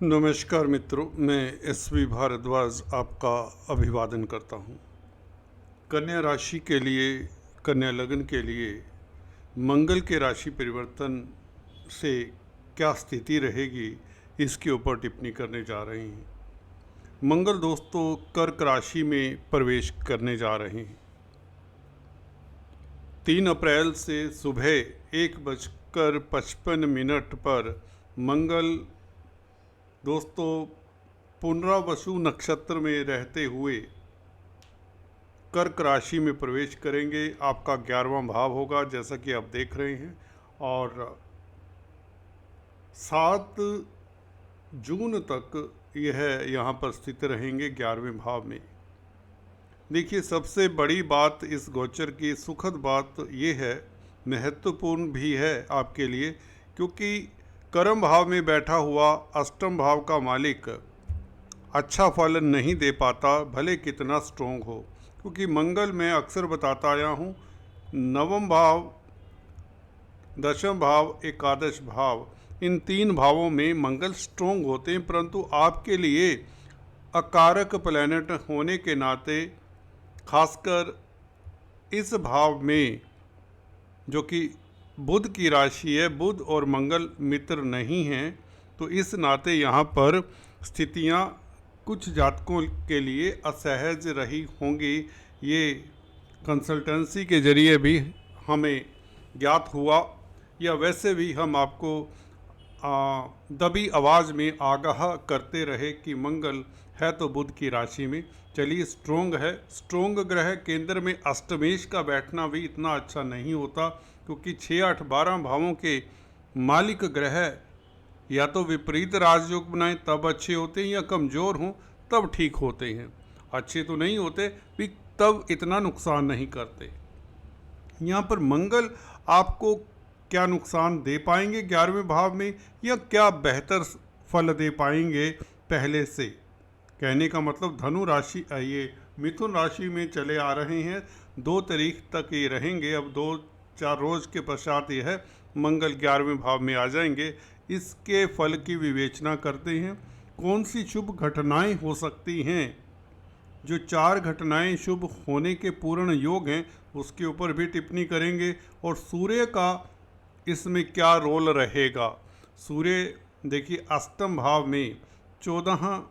नमस्कार मित्रों, मैं एसवी भारद्वाज आपका अभिवादन करता हूँ। कन्या राशि के लिए, कन्या लग्न के लिए मंगल के राशि परिवर्तन से क्या स्थिति रहेगी, इसके ऊपर टिप्पणी करने जा रहे हैं। मंगल दोस्तों कर्क राशि में प्रवेश करने जा रहे हैं। 3 अप्रैल से सुबह 1:55 पर मंगल दोस्तों पुनर्वसु नक्षत्र में रहते हुए कर्क राशि में प्रवेश करेंगे। आपका 11वां भाव होगा, जैसा कि आप देख रहे हैं, और 7 जून तक यह यहाँ पर स्थित रहेंगे 11वें भाव में। देखिए, सबसे बड़ी बात इस गोचर की सुखद बात ये है, महत्वपूर्ण भी है आपके लिए, क्योंकि कर्म भाव में बैठा हुआ अष्टम भाव का मालिक अच्छा फल नहीं दे पाता, भले कितना स्ट्रोंग हो। क्योंकि मंगल मैं अक्सर बताता आया हूँ, नवम भाव, दशम भाव, एकादश भाव, इन 3 भावों में मंगल स्ट्रोंग होते हैं, परंतु आपके लिए अकारक प्लैनेट होने के नाते खासकर इस भाव में, जो कि बुध की राशि है, बुध और मंगल मित्र नहीं हैं, तो इस नाते यहाँ पर स्थितियाँ कुछ जातकों के लिए असहज रही होंगी। ये कंसल्टेंसी के जरिए भी हमें ज्ञात हुआ, या वैसे भी हम आपको दबी आवाज़ में आगाह करते रहे कि मंगल है तो बुध की राशि में। चलिए, स्ट्रोंग है। स्ट्रोंग ग्रह केंद्र में अष्टमेश का बैठना भी इतना अच्छा नहीं होता, क्योंकि 6, 8, 12 भावों के मालिक ग्रह या तो विपरीत राजयोग बनाएं तब अच्छे होते हैं, या कमज़ोर हों तब ठीक होते हैं। अच्छे तो नहीं होते भी, तब इतना नुकसान नहीं करते। यहाँ पर मंगल आपको क्या नुकसान दे पाएंगे 11वें भाव में, या क्या बेहतर फल दे पाएंगे पहले से। कहने का मतलब, धनु राशि, ये मिथुन राशि में चले आ रहे हैं, 2 तारीख तक ये रहेंगे। अब 2-4 रोज़ के पश्चात यह मंगल 11वें भाव में आ जाएंगे। इसके फल की विवेचना करते हैं। कौन सी शुभ घटनाएं हो सकती हैं, जो 4 घटनाएं शुभ होने के पूर्ण योग हैं, उसके ऊपर भी टिप्पणी करेंगे। और सूर्य का इसमें क्या रोल रहेगा। सूर्य देखिए अष्टम भाव में 14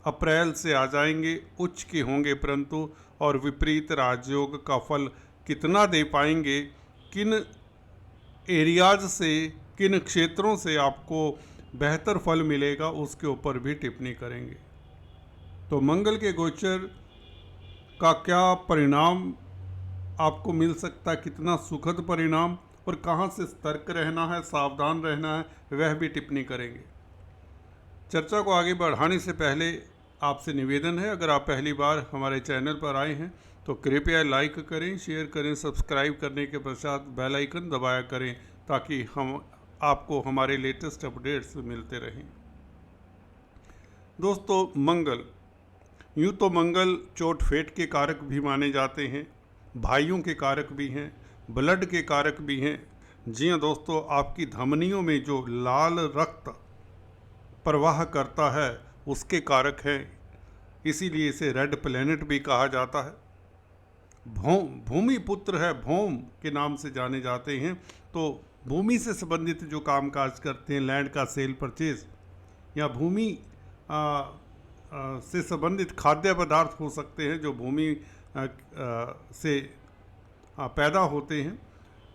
अप्रैल से आ जाएंगे, उच्च के होंगे परंतु, और विपरीत राजयोग का फल कितना दे पाएंगे, किन एरियाज से, किन क्षेत्रों से आपको बेहतर फल मिलेगा, उसके ऊपर भी टिप्पणी करेंगे। तो मंगल के गोचर का क्या परिणाम आपको मिल सकता है, कितना सुखद परिणाम, और कहाँ से सतर्क रहना है, सावधान रहना है, वह भी टिप्पणी करेंगे। चर्चा को आगे बढ़ाने से पहले आपसे निवेदन है, अगर आप पहली बार हमारे चैनल पर आए हैं तो कृपया लाइक करें, शेयर करें, सब्सक्राइब करने के पश्चात बेल आइकन दबाया करें, ताकि हम आपको हमारे लेटेस्ट अपडेट्स मिलते रहें। दोस्तों, मंगल, यूँ तो मंगल चोट फेट के कारक भी माने जाते हैं, भाइयों के कारक भी हैं, ब्लड के कारक भी हैं। जी हाँ दोस्तों, आपकी धमनियों में जो लाल रक्त प्रवाह करता है उसके कारक हैं, इसीलिए इसे रेड प्लैनेट भी कहा जाता है। भूमि पुत्र है, भौम के नाम से जाने जाते हैं। तो भूमि से संबंधित जो कामकाज करते हैं, लैंड का सेल परचेज, या भूमि से संबंधित खाद्य पदार्थ हो सकते हैं जो भूमि से पैदा होते हैं।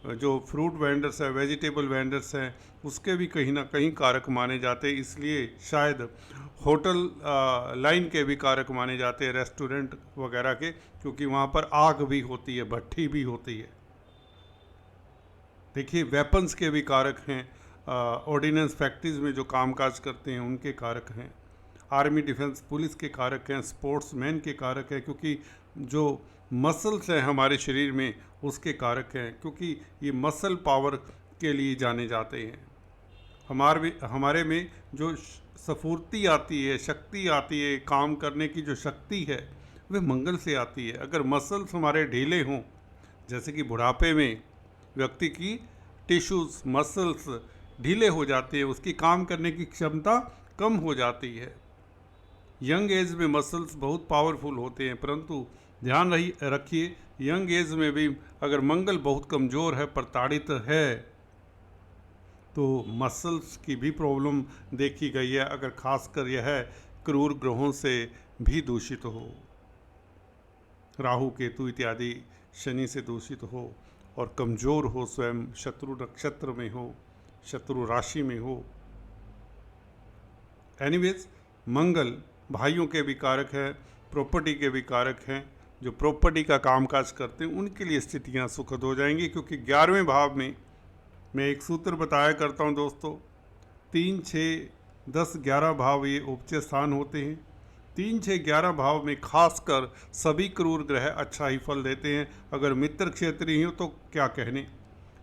जो फ्रूट वेंडर्स हैं, वेजिटेबल वेंडर्स हैं, उसके भी कहीं ना कहीं कारक माने जाते हैं। इसलिए शायद होटल लाइन के भी कारक माने जाते हैं, रेस्टोरेंट वगैरह के, क्योंकि वहाँ पर आग भी होती है, भट्ठी भी होती है। देखिए, वेपन्स के भी कारक हैं, ऑर्डिनेंस फैक्ट्रीज में जो कामकाज करते हैं उनके कारक हैं, आर्मी डिफेंस पुलिस के कारक हैं, स्पोर्ट्समैन के कारक हैं, क्योंकि जो मसल्स हैं हमारे शरीर में उसके कारक हैं, क्योंकि ये मसल पावर के लिए जाने जाते हैं। हमारे में जो स्फूर्ति आती है, शक्ति आती है, काम करने की जो शक्ति है, वह मंगल से आती है। अगर मसल्स हमारे ढीले हों, जैसे कि बुढ़ापे में व्यक्ति की टिश्यूज़, मसल्स ढीले हो जाते हैं, उसकी काम करने की क्षमता कम हो जाती है। यंग एज में मसल्स बहुत पावरफुल होते हैं, परंतु ध्यान रखिए यंग एज में भी अगर मंगल बहुत कमज़ोर है, प्रताड़ित है, तो मसल्स की भी प्रॉब्लम देखी गई है, अगर खासकर यह क्रूर ग्रहों से भी दूषित हो, राहु केतु इत्यादि शनि से दूषित हो और कमज़ोर हो, स्वयं शत्रु नक्षत्र में हो, शत्रु राशि में हो। एनीवेज, मंगल भाइयों के भी कारक हैं, प्रॉपर्टी के भी कारक हैं। जो प्रॉपर्टी का कामकाज करते हैं उनके लिए स्थितियां सुखद हो जाएंगी, क्योंकि 11वें भाव में मैं एक सूत्र बताया करता हूं दोस्तों, 3, 6, 10, 11 भाव ये उपचय स्थान होते हैं। 3, 6, 11 भाव में खासकर सभी क्रूर ग्रह अच्छा ही फल देते हैं। अगर मित्र क्षेत्रीय हो तो क्या कहने।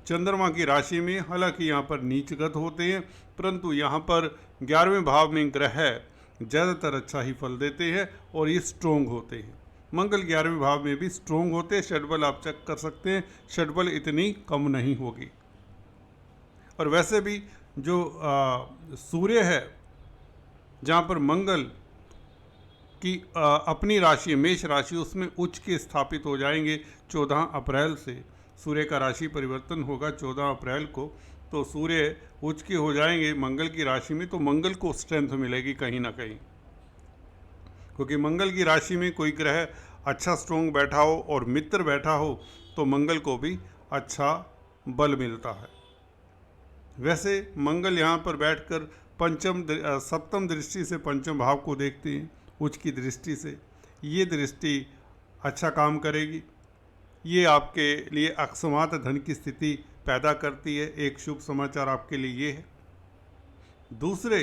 चंद्रमा की राशि में हालांकि यहाँ पर नीचगत होते हैं, परंतु यहाँ पर 11वें भाव में ग्रह ज़्यादातर अच्छा ही फल देते हैं और ये स्ट्रोंग होते हैं। मंगल 11वें भाव में भी स्ट्रोंग होते हैं। षडबल आप चेक कर सकते हैं, षडबल इतनी कम नहीं होगी। और वैसे भी जो सूर्य है, जहाँ पर मंगल की अपनी राशि मेष राशि, उसमें उच्च के स्थापित हो जाएंगे 14 अप्रैल से। सूर्य का राशि परिवर्तन होगा 14 अप्रैल को, तो सूर्य उच्च के हो जाएंगे मंगल की राशि में, तो मंगल को स्ट्रेंथ मिलेगी कहीं ना कहीं, क्योंकि मंगल की राशि में कोई ग्रह अच्छा स्ट्रोंग बैठा हो और मित्र बैठा हो तो मंगल को भी अच्छा बल मिलता है। वैसे मंगल यहाँ पर बैठकर सप्तम दृष्टि से पंचम भाव को देखते हैं, उच्च की दृष्टि से। ये दृष्टि अच्छा काम करेगी, ये आपके लिए अकस्मात धन की स्थिति पैदा करती है। एक शुभ समाचार आपके लिए ये है। दूसरे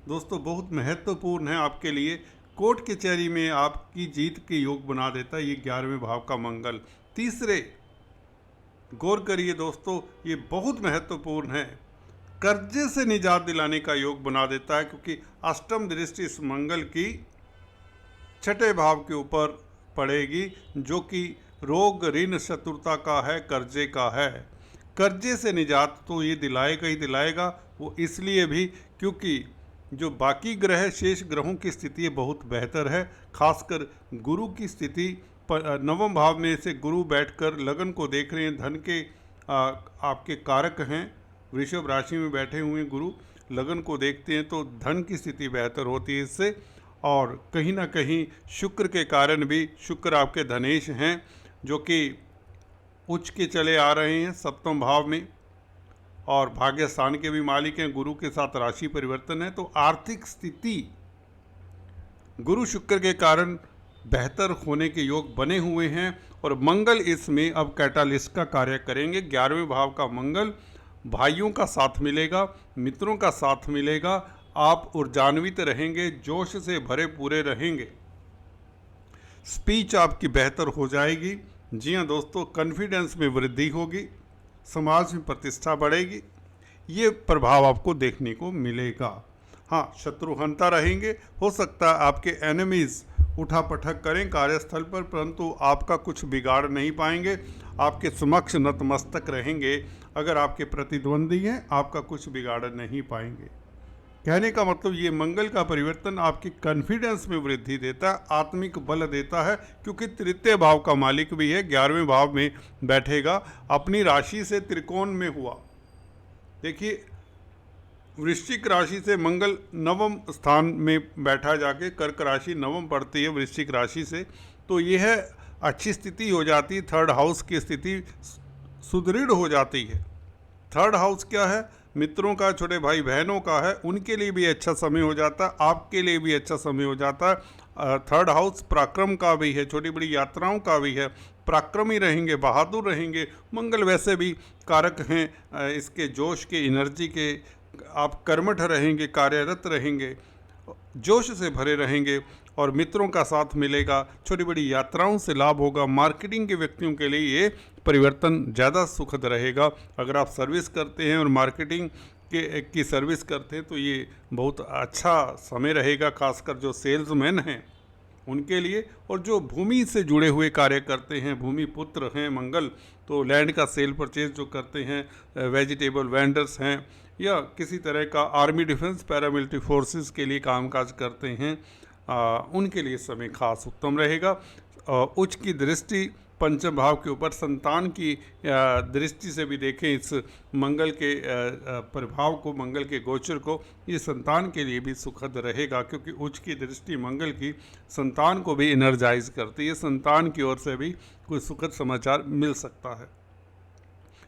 दोस्तों बहुत महत्वपूर्ण है आपके लिए, कोर्ट कचहरी में आपकी जीत के योग बना देता है ये 11वें भाव का मंगल। तीसरे, गौर करिए दोस्तों, ये बहुत महत्वपूर्ण है, कर्जे से निजात दिलाने का योग बना देता है, क्योंकि अष्टम दृष्टि इस मंगल की 6ठे भाव के ऊपर पड़ेगी, जो कि रोग ऋण शत्रुता का है, कर्जे का है। कर्जे से निजात तो ये दिलाएगा ही दिलाएगा, वो इसलिए भी क्योंकि जो बाकी ग्रह शेष ग्रहों की स्थिति बहुत बेहतर है। खासकर गुरु की स्थिति 9वें भाव में से गुरु बैठकर लगन को देख रहे हैं, धन के आपके कारक हैं। वृषभ राशि में बैठे हुए गुरु लगन को देखते हैं तो धन की स्थिति बेहतर होती है इससे। और कहीं ना कहीं शुक्र के कारण भी, शुक्र आपके धनेश हैं जो कि उच्च के चले आ रहे हैं सप्तम भाव में, और भाग्य स्थान के भी मालिक हैं। गुरु के साथ राशि परिवर्तन है, तो आर्थिक स्थिति गुरु शुक्र के कारण बेहतर होने के योग बने हुए हैं। और मंगल इसमें अब कैटालिस्ट का कार्य करेंगे। 11वें भाव का मंगल भाइयों का साथ मिलेगा, मित्रों का साथ मिलेगा, आप ऊर्जान्वित रहेंगे, जोश से भरे पूरे रहेंगे, स्पीच आपकी बेहतर हो जाएगी। जी हाँ दोस्तों, कॉन्फिडेंस में वृद्धि होगी, समाज में प्रतिष्ठा बढ़ेगी, ये प्रभाव आपको देखने को मिलेगा। हाँ, शत्रुहंता रहेंगे, हो सकता है आपके एनिमीज़ उठापटक करें कार्यस्थल पर, परंतु आपका कुछ बिगाड़ नहीं पाएंगे, आपके समक्ष नतमस्तक रहेंगे। अगर आपके प्रतिद्वंदी हैं, आपका कुछ बिगाड़ नहीं पाएंगे। कहने का मतलब ये मंगल का परिवर्तन आपकी कॉन्फिडेंस में वृद्धि देता है, आत्मिक बल देता है, क्योंकि तृतीय भाव का मालिक भी है, 11वें भाव में बैठेगा, अपनी राशि से त्रिकोण में हुआ। देखिए, वृश्चिक राशि से मंगल 9वें स्थान में बैठा जाके, कर्क राशि 9वें पड़ती है वृश्चिक राशि से, तो यह अच्छी स्थिति हो जाती है। थर्ड हाउस की स्थिति सुदृढ़ हो जाती है। थर्ड हाउस क्या है? मित्रों का, छोटे भाई बहनों का है, उनके लिए भी अच्छा समय हो जाता है, आपके लिए भी अच्छा समय हो जाता है। थर्ड हाउस पराक्रम का भी है, छोटी बड़ी यात्राओं का भी है, पराक्रमी रहेंगे, बहादुर रहेंगे। मंगल वैसे भी कारक हैं इसके जोश के, एनर्जी के, आप कर्मठ रहेंगे, कार्यरत रहेंगे, जोश से भरे रहेंगे और मित्रों का साथ मिलेगा, छोटी बड़ी यात्राओं से लाभ होगा। मार्केटिंग के व्यक्तियों के लिए ये परिवर्तन ज़्यादा सुखद रहेगा। अगर आप सर्विस करते हैं और मार्केटिंग की सर्विस करते हैं तो ये बहुत अच्छा समय रहेगा। खासकर जो सेल्समैन हैं उनके लिए, और जो भूमि से जुड़े हुए कार्य करते हैं, भूमि पुत्र हैं मंगल, तो लैंड का सेल परचेज जो करते हैं, वेजिटेबल वेंडर्स हैं, या किसी तरह का आर्मी डिफेंस पैरामिलिट्री फोर्सेस के लिए कामकाज करते हैं, उनके लिए समय खास उत्तम रहेगा। उच्च की दृष्टि पंचम भाव के ऊपर, संतान की दृष्टि से भी देखें इस मंगल के प्रभाव को, मंगल के गोचर को, ये संतान के लिए भी सुखद रहेगा, क्योंकि उच्च की दृष्टि मंगल की संतान को भी एनर्जाइज करती है। संतान की ओर से भी कोई सुखद समाचार मिल सकता है,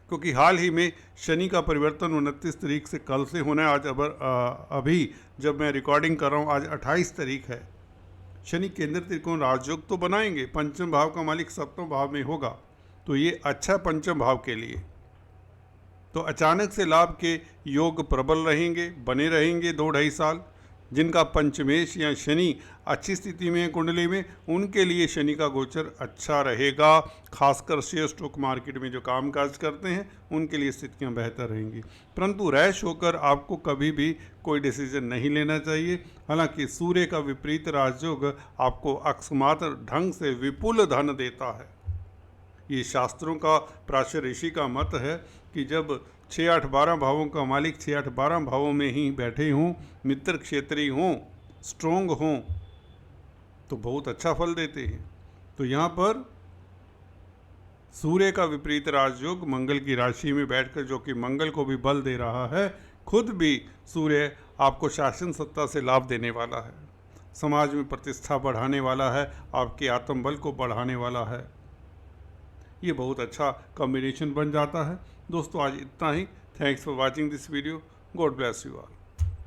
क्योंकि हाल ही में शनि का परिवर्तन 29 तारीख से कल से होना है। आज अभी जब मैं रिकॉर्डिंग कर रहा हूँ, आज 28 तारीख है। शनि केंद्र त्रिकोण राजयोग तो बनाएंगे, पंचम भाव का मालिक सप्तम भाव में होगा, तो ये अच्छा पंचम भाव के लिए। तो अचानक से लाभ के योग प्रबल रहेंगे, बने रहेंगे 2-2.5 साल। जिनका पंचमेश या शनि अच्छी स्थिति में है कुंडली में, उनके लिए शनि का गोचर अच्छा रहेगा। खासकर शेयर स्टॉक मार्केट में जो कामकाज करते हैं उनके लिए स्थितियां बेहतर रहेंगी। परंतु रैश होकर आपको कभी भी कोई डिसीजन नहीं लेना चाहिए। हालांकि सूर्य का विपरीत राजयोग आपको अकस्मात ढंग से विपुल धन देता है। ये शास्त्रों का, प्राचीन ऋषि का मत है कि जब 6-8-12 भावों का मालिक 6-8-12 भावों में ही बैठे हों, मित्र क्षेत्रीय हों, स्ट्रोंग हों, तो बहुत अच्छा फल देते हैं। तो यहाँ पर सूर्य का विपरीत राजयोग मंगल की राशि में बैठकर, जो कि मंगल को भी बल दे रहा है, खुद भी सूर्य आपको शासन सत्ता से लाभ देने वाला है, समाज में प्रतिष्ठा बढ़ाने वाला है, आपके आत्मबल को बढ़ाने वाला है। ये बहुत अच्छा कॉम्बिनेशन बन जाता है। दोस्तों आज इतना ही। Thanks for watching this video. God bless you all.